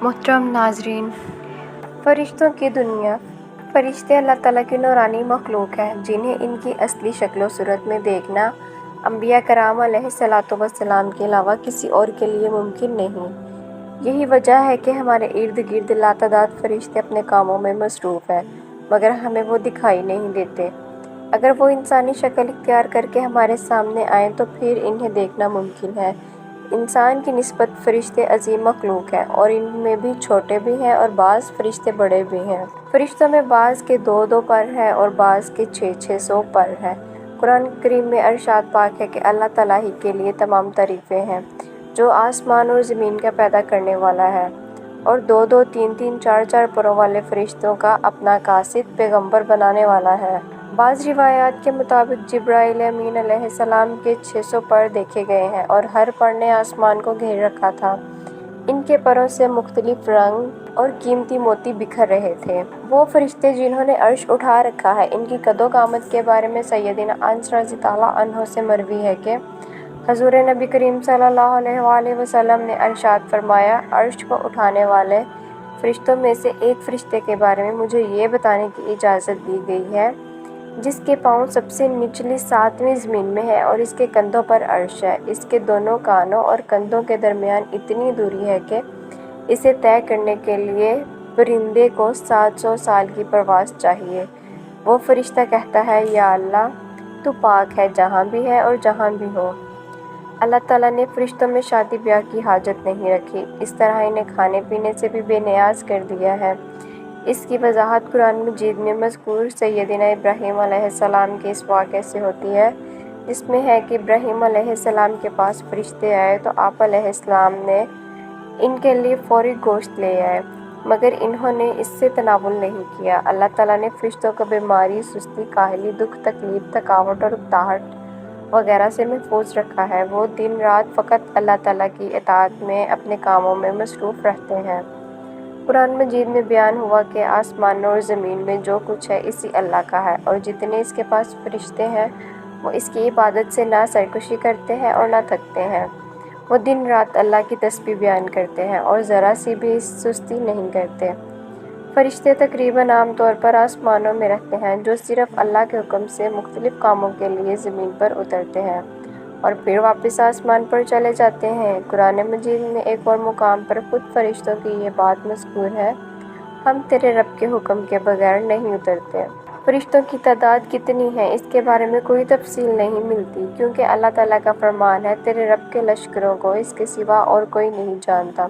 محترم ناظرین، فرشتوں کی دنیا۔ فرشتے اللہ تعالیٰ کی نورانی مخلوق ہیں جنہیں ان کی اصلی شکل و صورت میں دیکھنا انبیاء کرام علیہ الصلاۃ والسلام کے علاوہ کسی اور کے لیے ممکن نہیں۔ یہی وجہ ہے کہ ہمارے ارد گرد لاتعداد فرشتے اپنے کاموں میں مصروف ہیں، مگر ہمیں وہ دکھائی نہیں دیتے۔ اگر وہ انسانی شکل اختیار کر کے ہمارے سامنے آئیں تو پھر انہیں دیکھنا ممکن ہے۔ انسان کی نسبت فرشتے عظیم مخلوق ہیں، اور ان میں بھی چھوٹے بھی ہیں اور بعض فرشتے بڑے بھی ہیں۔ فرشتوں میں بعض کے 2 پر ہیں اور بعض کے 600 پر ہیں۔ قرآن کریم میں ارشاد پاک ہے کہ اللہ تعالیٰ ہی کے لیے تمام تعریفیں ہیں جو آسمان اور زمین کا پیدا کرنے والا ہے، اور 2 3 4 پروں والے فرشتوں کا اپنا قاصد پیغمبر بنانے والا ہے۔ بعض روایات کے مطابق جبرائیل امین علیہ السلام کے 600 پر دیکھے گئے ہیں اور ہر پر نے آسمان کو گھیر رکھا تھا۔ ان کے پروں سے مختلف رنگ اور قیمتی موتی بکھر رہے تھے۔ وہ فرشتے جنہوں نے عرش اٹھا رکھا ہے، ان کی قد و قامت کے بارے میں سیدنا انس رضی اللہ عنہ سے مروی ہے کہ حضور نبی کریم صلی اللہ علیہ وآلہ وسلم نے ارشاد فرمایا، عرش کو اٹھانے والے فرشتوں میں سے ایک فرشتے کے بارے میں مجھے یہ بتانے کی اجازت دی گئی ہے جس کے پاؤں سب سے نچلی 7ویں زمین میں ہے اور اس کے کندھوں پر عرش ہے۔ اس کے دونوں کانوں اور کندھوں کے درمیان اتنی دوری ہے کہ اسے طے کرنے کے لیے پرندے کو 700 سال کی پرواز چاہیے۔ وہ فرشتہ کہتا ہے، یا اللہ، تو پاک ہے جہاں بھی ہے اور جہاں بھی ہو۔ اللہ تعالیٰ نے فرشتوں میں شادی بیاہ کی حاجت نہیں رکھی، اس طرح انہیں کھانے پینے سے بھی بے نیاز کر دیا ہے۔ اس کی وضاحت قرآن مجید میں مذکور سیدنا ابراہیم علیہ السلام کے اس واقعے سے ہوتی ہے، جس میں ہے کہ ابراہیم علیہ السلام کے پاس فرشتے آئے تو آپ علیہ السلام نے ان کے لیے فوری گوشت لے آئے، مگر انہوں نے اس سے تناول نہیں کیا۔ اللہ تعالیٰ نے فرشتوں کو بیماری، سستی، کاہلی، دکھ، تکلیف، تھکاوٹ اور اکتاہٹ وغیرہ سے محفوظ رکھا ہے۔ وہ دن رات فقط اللہ تعالیٰ کی اطاعت میں اپنے کاموں میں مصروف رہتے ہیں۔ قرآن مجید میں بیان ہوا کہ آسمانوں اور زمین میں جو کچھ ہے اسی اللہ کا ہے، اور جتنے اس کے پاس فرشتے ہیں وہ اس کی عبادت سے نہ سرکشی کرتے ہیں اور نہ تھکتے ہیں۔ وہ دن رات اللہ کی تسبیح بیان کرتے ہیں اور ذرا سی بھی سستی نہیں کرتے۔ فرشتے تقریباً عام طور پر آسمانوں میں رہتے ہیں، جو صرف اللہ کے حکم سے مختلف کاموں کے لیے زمین پر اترتے ہیں اور پھر واپس آسمان پر چلے جاتے ہیں۔ قرآن مجید میں ایک اور مقام پر خود فرشتوں کی یہ بات مذکور ہے، ہم تیرے رب کے حکم کے بغیر نہیں اترتے۔ فرشتوں کی تعداد کتنی ہے اس کے بارے میں کوئی تفصیل نہیں ملتی، کیونکہ اللہ تعالیٰ کا فرمان ہے، تیرے رب کے لشکروں کو اس کے سوا اور کوئی نہیں جانتا۔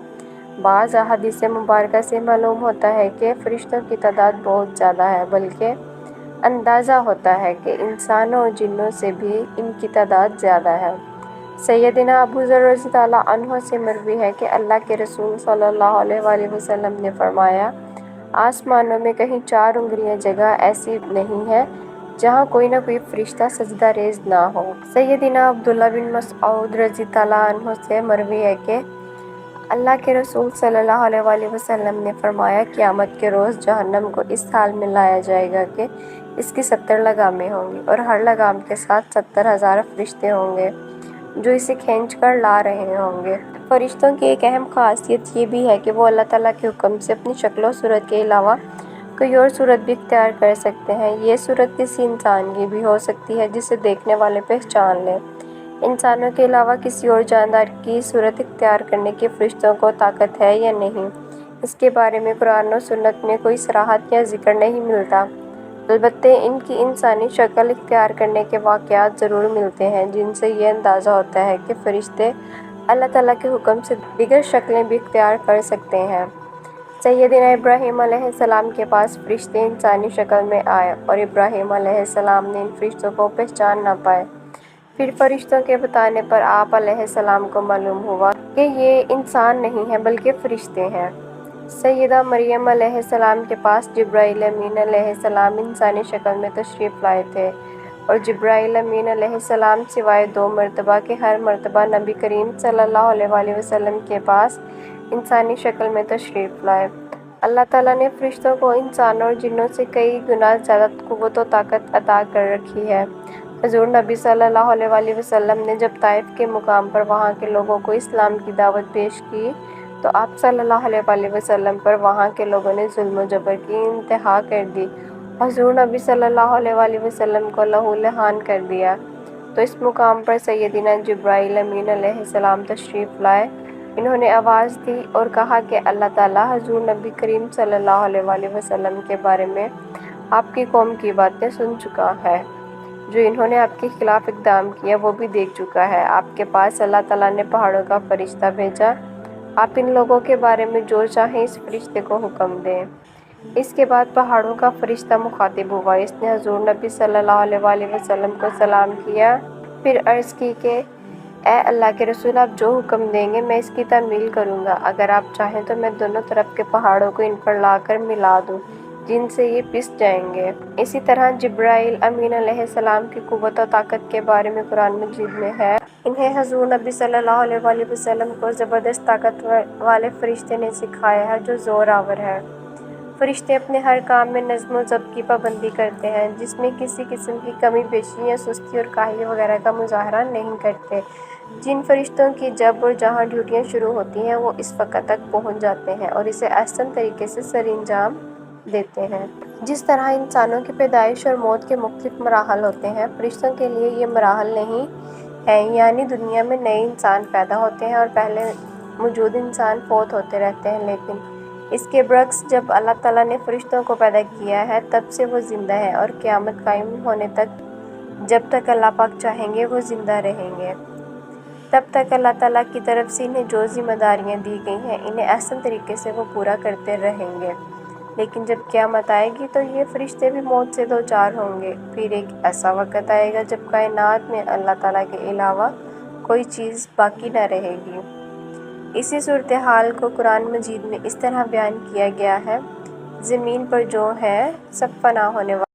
بعض احادیث مبارکہ سے معلوم ہوتا ہے کہ فرشتوں کی تعداد بہت زیادہ ہے، بلکہ اندازہ ہوتا ہے کہ انسانوں اور جنوں سے بھی ان کی تعداد زیادہ ہے۔ سیدنا ابو ذر رضی اللہ عنہ سے مروی ہے کہ اللہ کے رسول صلی اللہ علیہ وآلہ وسلم نے فرمایا، آسمانوں میں کہیں 4 انگلیاں جگہ ایسی نہیں ہے جہاں کوئی نہ کوئی فرشتہ سجدہ ریز نہ ہو۔ سیدنا عبداللہ بن مسعود رضی اللہ عنہ سے مروی ہے کہ اللہ کے رسول صلی اللہ علیہ وآلہ وسلم نے فرمایا، قیامت کے روز جہنم کو اس حال میں لایا جائے گا کہ اس کی 70 لگامیں ہوں گی، اور ہر لگام کے ساتھ 70,000 فرشتے ہوں گے جو اسے کھینچ کر لا رہے ہوں گے۔ فرشتوں کی ایک اہم خاصیت یہ بھی ہے کہ وہ اللہ تعالیٰ کے حکم سے اپنی شکل و صورت کے علاوہ کوئی اور صورت بھی اختیار کر سکتے ہیں۔ یہ صورت کسی انسان کی بھی ہو سکتی ہے جسے دیکھنے والے پہچان لیں۔ انسانوں کے علاوہ کسی اور جاندار کی صورت اختیار کرنے کی فرشتوں کو طاقت ہے یا نہیں، اس کے بارے میں قرآن و سنت میں کوئی صراحت یا ذکر نہیں ملتا، البتہ ان کی انسانی شکل اختیار کرنے کے واقعات ضرور ملتے ہیں، جن سے یہ اندازہ ہوتا ہے کہ فرشتے اللہ تعالیٰ کے حکم سے دیگر شکلیں بھی اختیار کر سکتے ہیں۔ سیدنا ابراہیم علیہ السلام کے پاس فرشتے انسانی شکل میں آئے اور ابراہیم علیہ السلام نے ان فرشتوں کو پہچان نہ پائے۔ پھر فرشتوں کے بتانے پر آپ علیہ السلام کو معلوم ہوا کہ یہ انسان نہیں ہیں بلکہ فرشتے ہیں۔ سیدہ مریم علیہ السلام کے پاس جبرائیل امین علیہ السلام انسانی شکل میں تشریف لائے تھے، اور جبرائیل امین علیہ السلام سوائے 2 مرتبہ کے ہر مرتبہ نبی کریم صلی اللہ علیہ وآلہ وسلم کے پاس انسانی شکل میں تشریف لائے۔ اللہ تعالیٰ نے فرشتوں کو انسانوں اور جنوں سے کئی گنا زیادہ قوت و طاقت عطا کر رکھی ہے۔ حضور نبی صلی اللہ علیہ وآلہ وسلم نے جب طائف کے مقام پر وہاں کے لوگوں کو اسلام کی دعوت پیش کی تو آپ صلی اللہ علیہ وآلہ وسلم پر وہاں کے لوگوں نے ظلم و جبر کی انتہا کر دی۔ حضور نبی صلی اللہ علیہ وآلہ وسلم کو لہو لہان کر دیا۔ تو اس مقام پر سیدنا جبرائیل امین علیہ السلام تشریف لائے۔ انہوں نے آواز دی اور کہا کہ اللہ تعالیٰ حضور نبی کریم صلی اللہ علیہ وآلہ وسلم کے بارے میں آپ کی قوم کی باتیں سن چکا ہے۔ جو انہوں نے آپ کے خلاف اقدام کیا وہ بھی دیکھ چکا ہے۔ آپ کے پاس اللہ تعالیٰ نے پہاڑوں کا فرشتہ بھیجا۔ آپ ان لوگوں کے بارے میں جو چاہیں اس فرشتے کو حکم دیں۔ اس کے بعد پہاڑوں کا فرشتہ مخاطب ہوا۔ اس نے حضور نبی صلی اللہ علیہ وآلہ وسلم کو سلام کیا، پھر عرض کی کہ اے اللہ کے رسول، آپ جو حکم دیں گے میں اس کی تعمیل کروں گا۔ اگر آپ چاہیں تو میں دونوں طرف کے پہاڑوں کو ان پر لا کر ملا دوں جن سے یہ پس جائیں گے۔ اسی طرح جبرائیل امین علیہ السلام کی قوت و طاقت کے بارے میں قرآن مجید میں ہے۔ انہیں حضور نبی صلی اللہ علیہ وآلہ وسلم کو زبردست طاقت والے فرشتے نے سکھایا ہے جو زور آور ہے۔ فرشتے اپنے ہر کام میں نظم و ضبط کی پابندی کرتے ہیں، جس میں کسی قسم کی کمی بیشی یا سستی اور کاہلی وغیرہ کا مظاہرہ نہیں کرتے۔ جن فرشتوں کی جب اور جہاں ڈیوٹیاں شروع ہوتی ہیں وہ اس وقت تک پہنچ جاتے ہیں اور اسے احسن طریقے سے سر انجام دیتے ہیں۔ جس طرح انسانوں کی پیدائش اور موت کے مختلف مراحل ہوتے ہیں، فرشتوں کے لیے یہ مراحل نہیں ہیں، یعنی دنیا میں نئے انسان پیدا ہوتے ہیں اور پہلے موجود انسان فوت ہوتے رہتے ہیں، لیکن اس کے برعکس جب اللہ تعالیٰ نے فرشتوں کو پیدا کیا ہے تب سے وہ زندہ ہیں اور قیامت قائم ہونے تک جب تک اللہ پاک چاہیں گے وہ زندہ رہیں گے۔ تب تک اللہ تعالیٰ کی طرف سے انہیں جو ذمہ داریاں دی گئی ہیں انہیں احسن طریقے سے وہ پورا کرتے رہیں گے، لیکن جب قیامت آئے گی تو یہ فرشتے بھی موت سے دوچار ہوں گے۔ پھر ایک ایسا وقت آئے گا جب کائنات میں اللہ تعالیٰ کے علاوہ کوئی چیز باقی نہ رہے گی۔ اسی صورتحال کو قرآن مجید میں اس طرح بیان کیا گیا ہے: زمین پر جو ہے سب فنا ہونے والا